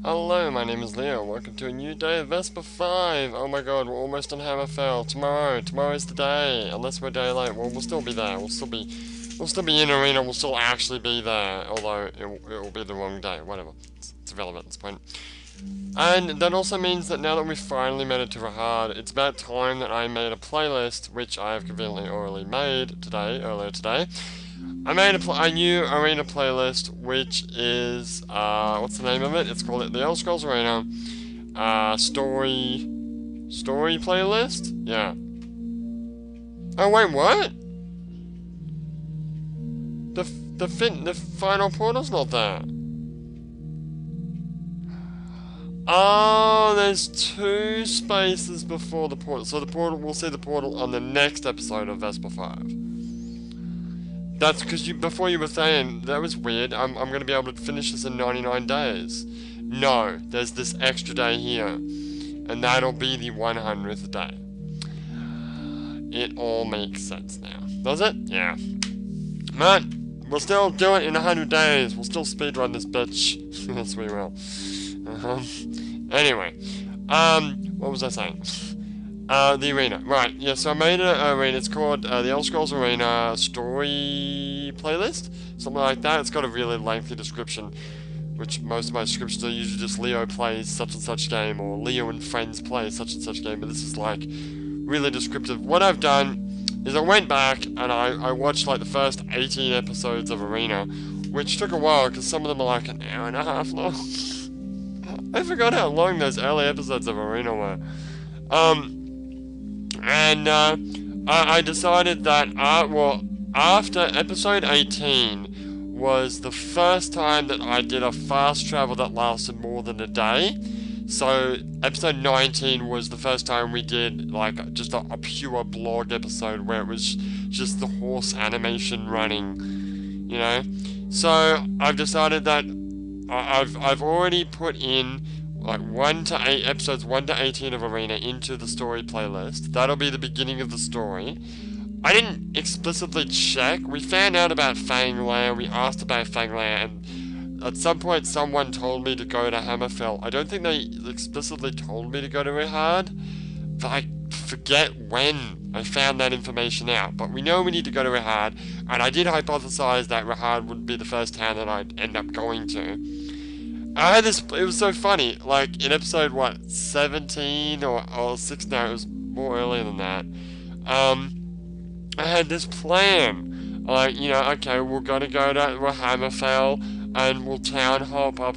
Hello, my name is Leo. Welcome to a new day of Vesper.5. Oh my god, we're almost on Hammerfell. Tomorrow's the day. Unless we're day late, well, we'll still be there. We'll still be in arena. We'll still actually be there. Although it will be the wrong day. Whatever. It's irrelevant at this point. And that also means that now that we've finally made it to Rahad, it's about time that I made a playlist, which I have conveniently already made earlier today. I made a new arena playlist, which is, what's the name of it? It's called the Elder Scrolls Arena, story playlist? Yeah. Oh, wait, what? The final portal's not there. Oh, there's 2 spaces before the portal. So we'll see the portal on the next episode of Vesper.5. That's because before you were saying, that was weird, I'm going to be able to finish this in 99 days. No, there's this extra day here. And that'll be the 100th day. It all makes sense now. Does it? Yeah. Man, we'll still do it in 100 days. We'll still speedrun this bitch. Yes, we will. Anyway, what was I saying? The arena. Right, yeah, so I made an arena. It's called the Elder Scrolls Arena Story Playlist. Something like that. It's got a really lengthy description, which most of my descriptions are usually just Leo plays such and such game, or Leo and friends play such and such game, but this is like really descriptive. What I've done is I went back and I watched like the first 18 episodes of Arena, which took a while because some of them are like an hour and a half long. I forgot how long those early episodes of Arena were. I decided that, after episode 18 was the first time that I did a fast travel that lasted more than a day. So, episode 19 was the first time we did, like, just a pure blog episode where it was just the horse animation running, you know? So, I've decided that I've already put in like 1 to 8 episodes 1 to 18 of Arena into the story playlist. That'll be the beginning of the story. I didn't explicitly check. We found out about Fanglair, we asked about Fanglair, and at some point someone told me to go to Hammerfell. I don't think they explicitly told me to go to Rahad, but I forget when I found that information out. But we know we need to go to Rahad, and I did hypothesize that Rahad would be the first town that I'd end up going to. I had this, it was so funny, like, in episode, 17 or 6 now, it was more earlier than that, I had this plan, like, you know, okay, we're gonna go to Hammerfell, and we'll town hop up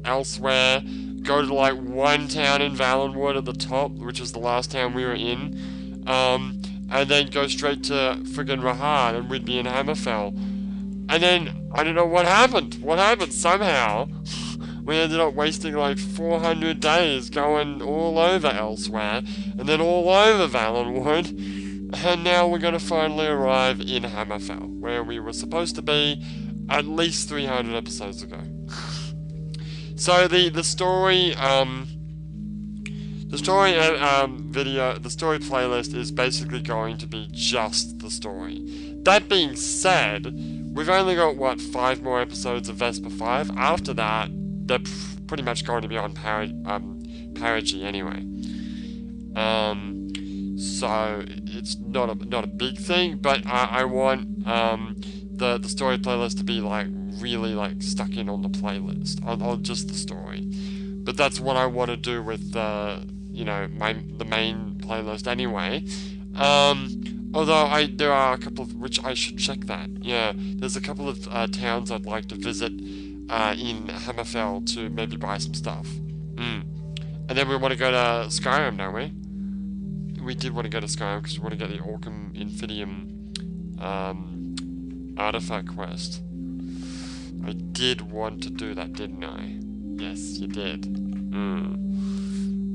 elsewhere, go to, like, one town in Valenwood at the top, which is the last town we were in, and then go straight to friggin' Rahad, and we'd be in Hammerfell. And then, I don't know what happened. Somehow, we ended up wasting like 400 days going all over elsewhere, and then all over Valenwood, and now we're going to finally arrive in Hammerfell, where we were supposed to be at least 300 episodes ago. So the story playlist is basically going to be just the story. That being said, we've only got, 5 more episodes of Vesper.5. After that, they're pretty much going to be on parity anyway. So it's not a big thing, but I want the story playlist to be like really like stuck in on the playlist, on just the story. But that's what I want to do with the main playlist anyway. Although there are a couple of, which I should check that. Yeah, there's a couple of towns I'd like to visit in Hammerfell to maybe buy some stuff. And then we want to go to Skyrim, don't we? We did want to go to Skyrim because we want to get the Orcum Infidium artifact quest. I did want to do that, didn't I? Yes, you did.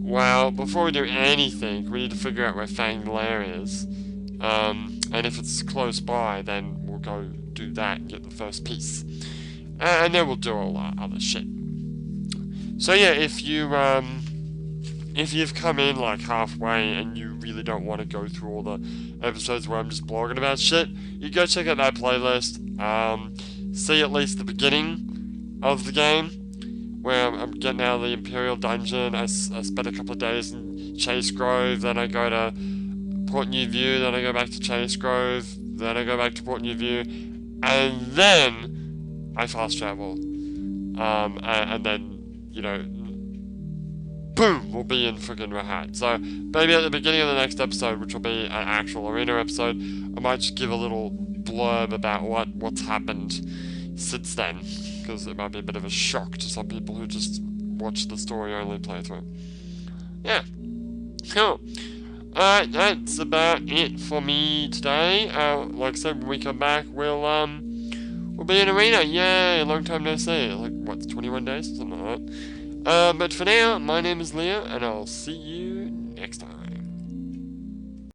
Well, before we do anything, we need to figure out where Fanglair is. And if it's close by, then we'll go do that and get the first piece. And then we'll do all that other shit. So yeah, if you've come in like halfway and you really don't want to go through all the episodes where I'm just blogging about shit, you go check out that playlist. See at least the beginning of the game. where I'm getting out of the Imperial Dungeon. I spent a couple of days in Chase Grove, then I go to Port New View, then I go back to Chase Grove, then I go back to Port New View, and then I fast travel. And then, you know, boom, we'll be in friggin' Rahat. So, maybe at the beginning of the next episode, which will be an actual arena episode, I might just give a little blurb about what's happened since then, because it might be a bit of a shock to some people who just watch the story-only playthrough. Yeah, cool. Alright, that's about it for me today. Like I said, when we come back, we'll be in arena. Yay, long time no see. Like, what, 21 days? Something like that. But for now, my name is Leo, and I'll see you